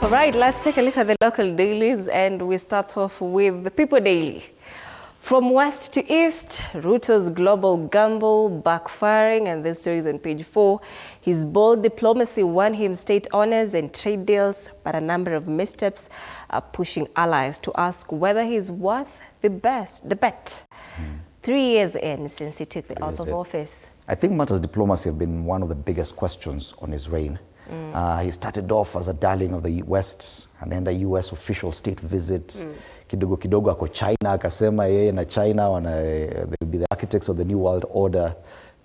All right, let's take a look at the local dailies, and we start off with the People Daily. From west to east, Ruto's global gamble backfiring, and this story is on page 4. His bold diplomacy won him state honors and trade deals, but a number of missteps are pushing allies to ask whether he's worth the bet. 3 years in since he took the oath of office. I think matters diplomacy have been one of the biggest questions on his reign. He started off as a darling of the West, anaenda US official state visit. Kidogo kidogo ako China, akasema yeye na China they'll be the architects of the new world order.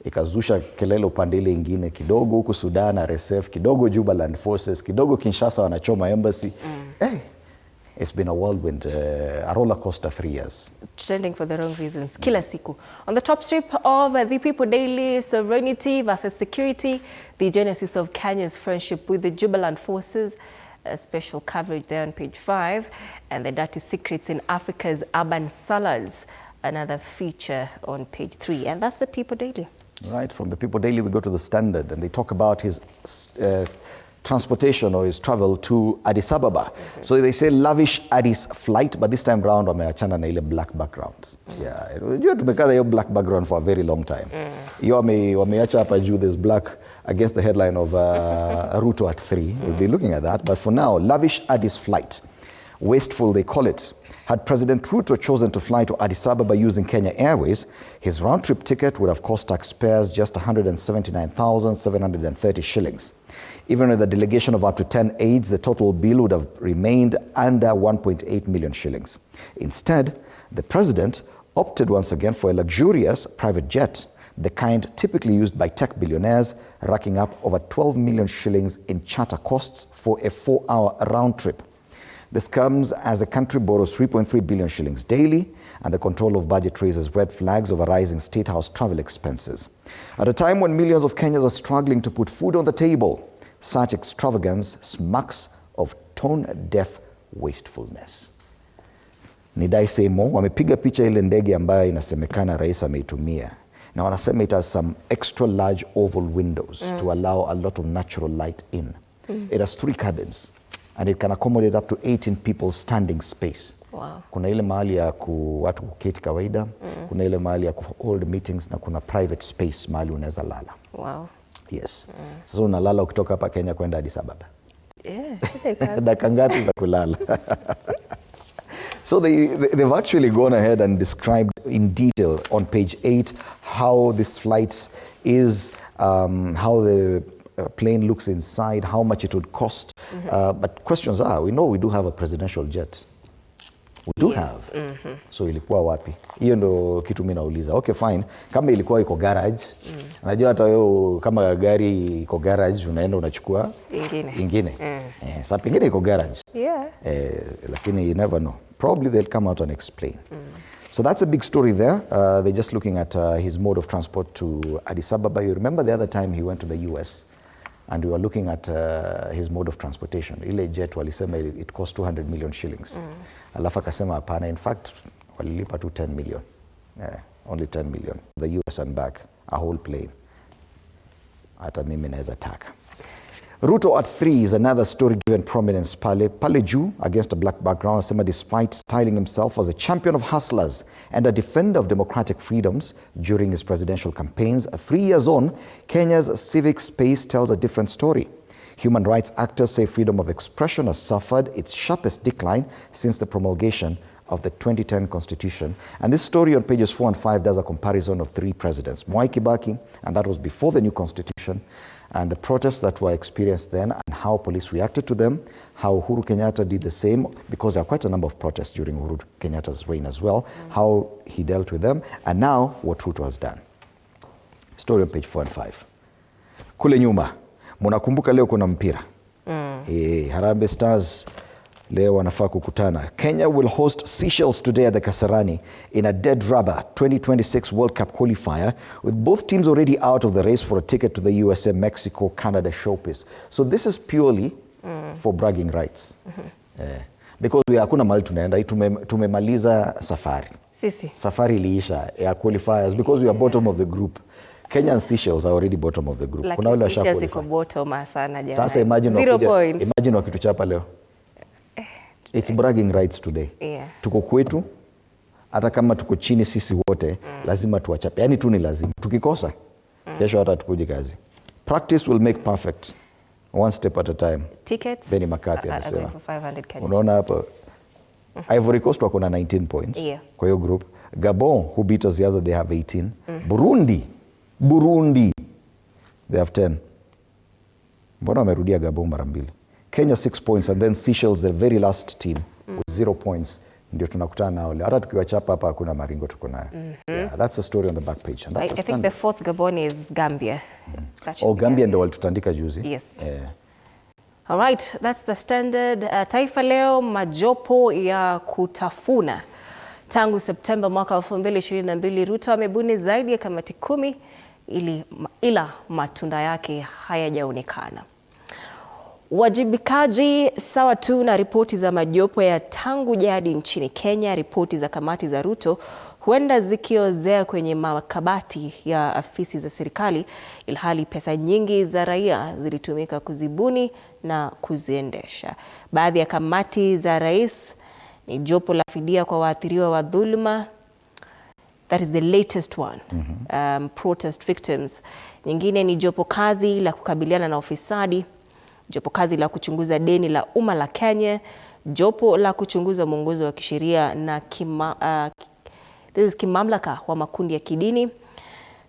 Ikazusha kelele upande ile ingine, kidogo huku Sudan RSF, kidogo Juba land forces, kidogo Kinshasa wanachoma embassy. Hey, it's been a whirlwind, a roller coaster 3 years. Trending for the wrong reasons. Kila siku. On the top strip of the People Daily, sovereignty versus security, the genesis of Kenya's friendship with the Juba land forces. A special coverage there on page 5. And the dirty secrets in Africa's urban salads, another feature on page 3. And that's the People Daily. Right, from the People Daily we go to the Standard, and they talk about his transportation or his travel to Addis Ababa. So they say lavish Addis flight, but this time round wameachana na ile black background. Yeah, you tumekana hiyo black background for a very long time. Hiyo wameacha hapa juu, there's black against the headline of Ruto at 3. We'll be looking at that, but for now, lavish Addis flight. Wasteful they call it. Had President Ruto chosen to fly to Addis Ababa using Kenya Airways, his round-trip ticket would have cost taxpayers just 179,730 shillings. Even with a delegation of up to 10 aides, the total bill would have remained under 1.8 million shillings. Instead, the president opted once again for a luxurious private jet, the kind typically used by tech billionaires, racking up over 12 million shillings in charter costs for a 4-hour round trip. This comes as the country borrows 3.3 billion shillings daily, and the control of budget raises red flags over rising State House travel expenses. At a time when millions of Kenyans are struggling to put food on the table, such extravagance smacks of tone-deaf wastefulness. Nidai Semo wamepiga picha ile ndege ambayo inasemekana rais ameitumia, na wanasema it has some extra large oval windows to allow a lot of natural light in. It has 3 cabins. And it can accommodate up to 18 people standing space. Wow. Kuna ile mahali ya watu kuketi kawaida, kuna ile mahali ya hold meetings, na kuna private space mahali unaweza lala. Wow. Yes. Sasa unalala ukitoka hapa Kenya kwenda Addis Ababa. Yeah. Dakika ngapi za kulala? So they've actually gone ahead and described in detail on page 8 how this flight is, how the plane looks inside, how much it would cost. But questions are, we know we do have a presidential jet. We do have. So ilikuwa wapi? Hiyo ndo kitu mimi nauliza. Okay, fine. Kama ilikuwa iko garage, najua hata wewe kama gari iko garage unaenda unachukua ingine. Sasa pengine iko garage. Yeah. Lakini you never know. Probably they'll come out and explain. So that's a big story there. They're just looking at his mode of transport to Addis Ababa. You remember the other time he went to the US, and we were looking at his mode of transportation. Ile jet walisema it cost 200 million shillings. Alafu akasema hapana, in fact walilipa tu 10 million. Only 10 million. The US and back, a whole plane. Hata mimi naweza taka. Ruto at 3 is another story given prominence pale juu against a black background. Asema despite styling himself as a champion of hustlers and a defender of democratic freedoms during his presidential campaigns, 3 years on, Kenya's civic space tells a different story. Human rights actors say freedom of expression has suffered its sharpest decline since the promulgation of the 2010 Constitution. And this story on pages 4 and 5 does a comparison of 3 presidents. Mwai Kibaki, and that was before the new Constitution, and the protests that were experienced then and how police reacted to them, how Uhuru Kenyatta did the same, because there are quite a number of protests during Uhuru Kenyatta's reign as well, how he dealt with them, and now what Ruto has done. Story on page 4 and 5. Kule nyuma, munakumbuka leo kuna mpira. Harambee Stars leo wanafaa kukutana. Kenya will host Seychelles today at the Kasarani in a dead rubber 2026 World Cup qualifier, with both teams already out of the race for a ticket to the USA, Mexico, Canada showpiece. So this is purely for bragging rights. Because we hakuna mahali tunaenda, tumemaliza safari. Safari iliisha ya qualifiers because we are bottom of the group. Kenya and Seychelles are already bottom of the group. Kuna wale washa qualify. Seychelles iko bottom sana jamani. Sasa imagine wakituchapa leo. It's bragging rights today. Yeah. Tuko kwetu, hata kama tuko chini sisi wote, lazima tuwachape. Yani tu ni lazima. Tukikosa, kesho hata tukuje kazi. Practice will make perfect. One step at a time. Tickets Benny McCarthy anasema. for 500 Kenya. Unaona hapo, Ivory Coast wako na 19 points. Yeah. Kwa hiyo group. Gabon, who beat us the other, they have 18. Burundi, they have 10. Mbona wamerudia Gabon mara mbili? Kenya 6 points, and then Seychelles, the very last team, with 0 points. Ndio tunakutana nao leo. Hata tukiwachapa hapa hakuna maringo tuko nayo. Yeah, that's a story on the back page. And that's I think the fourth Gabon is Gambia. Gambia ndio walitutandika juzi. Yes. All right, that's the standard. Taifa Leo, majopo ya kutafuna. Tangu Septemba mwaka 2022, Ruto amebuni zaidi ya kamati 10 ila matunda yake hayajaonekana. Wajibikaji sawa tu na ripoti za majopo ya tangu jadi nchini Kenya, ripoti za kamati za Ruto huenda zikiozea kwenye makabati ya afisi za serikali, ilhali pesa nyingi za raia zilitumika kuzibuni na kuziendesha. Baadhi ya kamati za rais ni jopo la fidia kwa waathiriwa wa dhuluma. That is the latest one. Protest victims. Nyingine ni jopo kazi la kukabiliana na ufisadi, jopo kazi la kuchunguza deni la umma la Kenya, jopo la kuchunguza mwongozo wa kisheria na kimamlaka wa makundi ya kidini,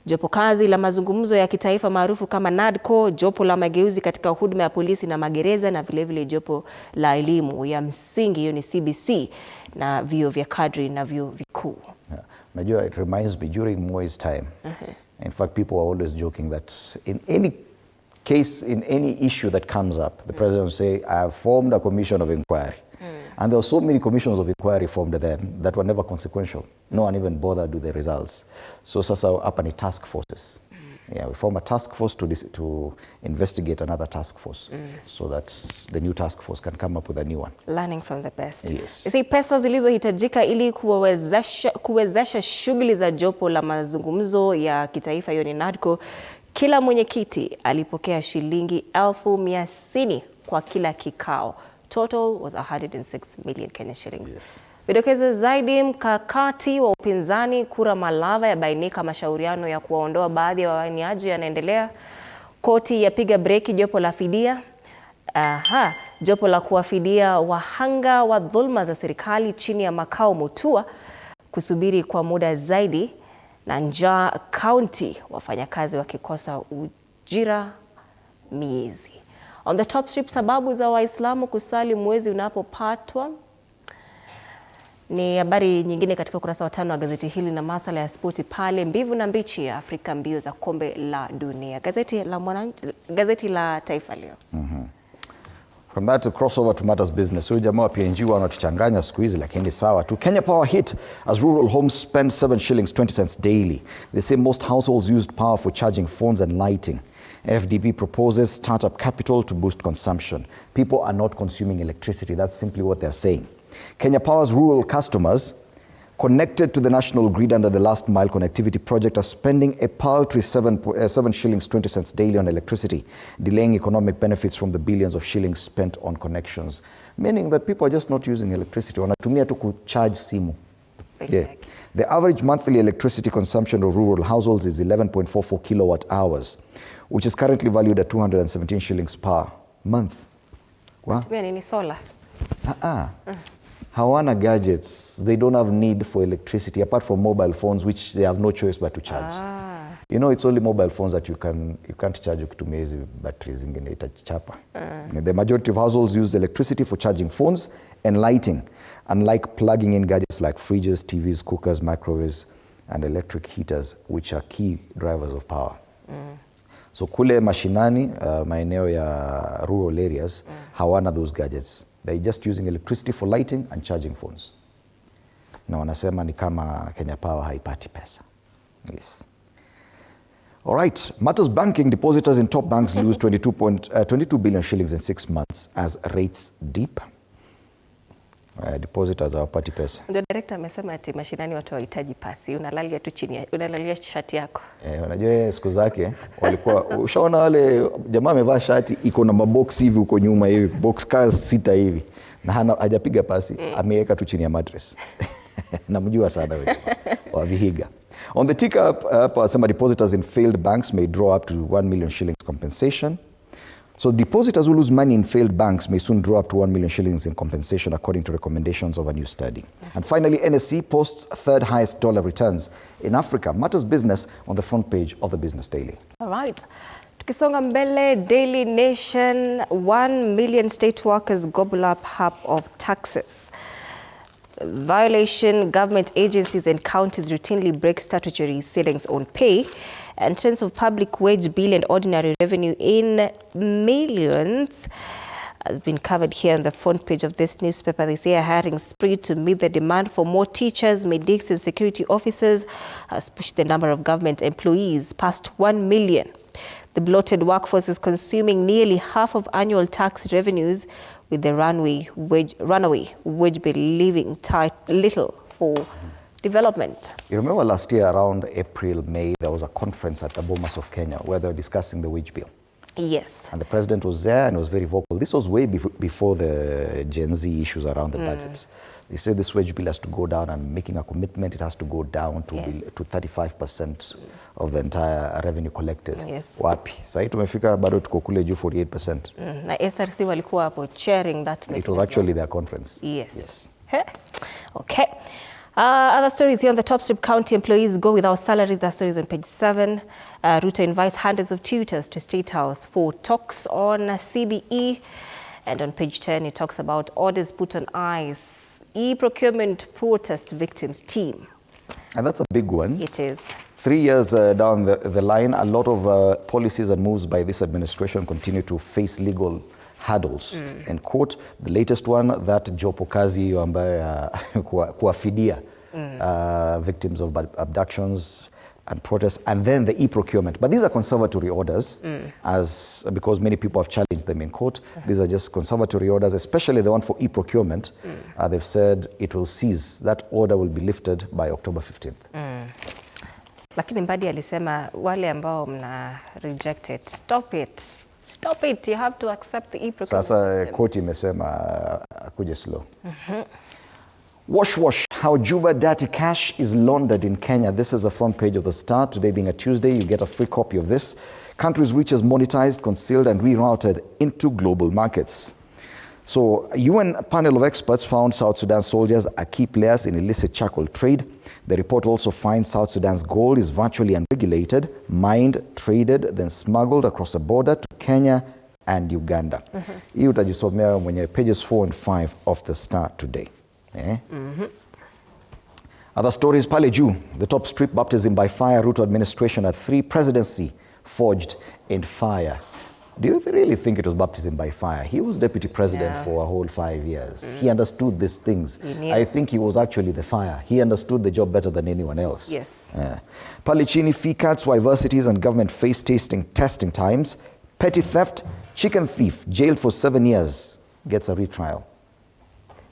jopo kazi la mazungumzo ya kitaifa maarufu kama NADCO, jopo la mageuzi katika huduma ya polisi na magereza, na vilevile jopo la elimu ya msingi, hiyo ni CBC, na vyuo vya kadri na vyuo vikuu. Najua, it reminds me during Moi's time. In fact, people are always joking that in any case, in any issue that comes up, the president will say, I have formed a commission of inquiry. And there were so many commissions of inquiry formed then that were never consequential. No one even bothered with the results. So sasa hapa ni task forces. Yeah, we form a task force to investigate another task force, so that the new task force can come up with a new one. Learning from the best. Yes. You see, pesa zilizohitajika ili kuwezesha shughuli za jopo la mazungumzo ya kitaifa, hiyo ni NADCO, kila mwenyekiti alipokea shilingi 1,100 kwa kila kikao. Total was 106 million Kenya shillings. Yes. Vidokezo zaidi, mkakati wa upinzani kura Malava yabainika, mashauriano ya kuwaondoa baadhi ya wawaniaji yanaendelea. Koti yapiga breki jopo la fidia. Jopo la kuwafidia wahanga wa dhulma za serikali chini ya makao Mutua kusubiri kwa muda zaidi. Na njaa county, wafanyakazi wakikosa ujira miezi. On the top strip, sababu za Waislamu kusali mwezi unapopatwa. Ni habari nyingine katika ukurasa wa 5 wa gazeti hili, na masala ya spoti pale, mbivu na mbichi ya Afrika mbio za kombe la dunia. Gazeti la Taifa Leo. From that to crossover to matters business. So jamaa pia PNG wanatuchanganya siku hizi, lakini sawa tu. Kenya Power hit as rural homes spend 7 shillings 20 cents daily. They say most households used power for charging phones and lighting. FDB proposes startup capital to boost consumption. People are not consuming electricity. That's simply what they're saying. Kenya Power's rural customers connected to the national grid under the last mile connectivity project are spending a paltry 7 shillings 20 cents daily on electricity, delaying economic benefits from the billions of shillings spent on connections. Meaning that people are just not using electricity. Wanatumia tu kucharge simu. Yeah. The average monthly electricity consumption of rural households is 11.44 kilowatt hours, which is currently valued at 217 shillings per month. Wow. Tumia nini, solar? Hawana gadgets. They don't have need for electricity apart from mobile phones, which they have no choice but to charge. You know, it's only mobile phones that you can't charge ukitumia hizi batteries zingine itachapa. The majority of households use electricity for charging phones and lighting, unlike plugging in gadgets like fridges, TVs, cookers, microwaves, and electric heaters, which are key drivers of power. So kule mashinani, maeneo ya rural areas, hawana those gadgets. They're just using electricity for lighting and charging phones. Na wanasema ni kama Kenya Power haipati pesa. Yes. All right. Matters banking, depositors in top banks lose 22 billion shillings in 6 months as rates dip. Depositors hawapati pesa. Ndio director amesema ati mashinani watu hawahitaji pasi, unalalia tu chini, unalalia shati yako. Unajua siku zake walikuwa ushaona wale jamaa amevaa shati iko na mabox hivi huko nyuma hivi, box cars 6 hivi na hajapiga pasi, ameweka tu chini ya mattress. Namjua sana wewe. Wa Vihiga. On the ticker up, some depositors in failed banks may draw up to 1 million shillings compensation. So depositors who lose money in failed banks may soon draw up to 1 million shillings in compensation according to recommendations of a new study. And finally, NSE posts third highest dollar returns in Africa. Matters business on the front page of the Business Daily. All right. Tukisonga mbele, Daily Nation, 1 million state workers gobble up half of taxes. Violation, government agencies and counties routinely break statutory ceilings on pay. And trends of public wage bill and ordinary revenue in millions has been covered here on the front page of this newspaper. They say a hiring spree to meet the demand for more teachers, medics and security officers has pushed the number of government employees past 1 million. The bloated workforce is consuming nearly half of annual tax revenues, with the runaway wage bill leaving little for development. You remember last year around April, May, there was a conference at the Bomas of Kenya where they were discussing the wage bill. Yes. And the president was there and was very vocal. This was way before the Gen Z issues around the budgets. They said this wage bill has to go down, and making a commitment, it has to go down to 35% of the entire revenue collected. Yes. Wapi? Sasa tumefika bado tuko kule juu 48%. Na SRC walikuwa hapo chairing that meeting. It was actually their conference. Yes. Okay. Other stories here on the top strip: county employees go without salaries. That story is on page 7. Ruto invites hundreds of tutors to State House for talks on CBE. And on page 10, it talks about orders put on ice. E-procurement protest victims team. And that's a big one. It is. 3 years down the line, a lot of policies and moves by this administration continue to face legal hurdles in court. The latest one, that Jopo kazi ambaye kuwafidia victims of abductions and protests, and then the e-procurement. But these are conservatory orders, because many people have challenged them in court. These are just conservatory orders, especially the one for e-procurement. They've said it will cease. That order will be lifted by October 15th. Lakini Mbadi alisema wale ambao mna reject it, stop it. Stop it. You have to accept the e-procurement Sasa koti imesema akuje slow. Wash, how Juba dirty cash is laundered in Kenya. This is the front page of the Star. Today being a Tuesday, you get a free copy of this. Country's riches monetized, concealed and rerouted into global markets. So a UN panel of experts found South Sudan soldiers are key players in illicit charcoal trade. The report also finds South Sudan's gold is virtually unregulated, mined, traded, then smuggled across the border to Kenya and Uganda. Hii utajisomea mwenye pages 4 and 5 of the Star today. Other stories, pale juu, the top strip: baptism by fire, Ruto administration at 3, presidency forged in fire. Do you really think it was baptism by fire? He was deputy president for a whole 5 years. He understood these things. I think he was actually the fire. He understood the job better than anyone else. Yes. Pale chini, fee cuts, why universities and government face testing times. Petty theft, chicken thief, jailed for 7 years, gets a retrial.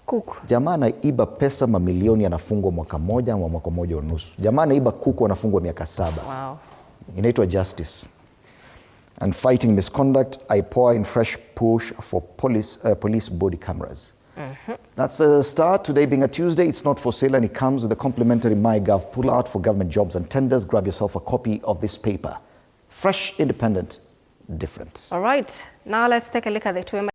Kuku. Jamaa anaiba pesa mamilioni, anafungwa mwaka moja ama mwaka moja unusu. Jamaa anaiba kuku, anafungwa miaka 7. Wow. Inaitwa justice. And fighting misconduct, I pour in fresh push for police body cameras. That's a start. Today being a Tuesday, it's not for sale, and it comes with a complimentary MyGov pull-out for government jobs and tenders. Grab yourself a copy of this paper. Fresh, independent, different. All right. Now let's take a look at the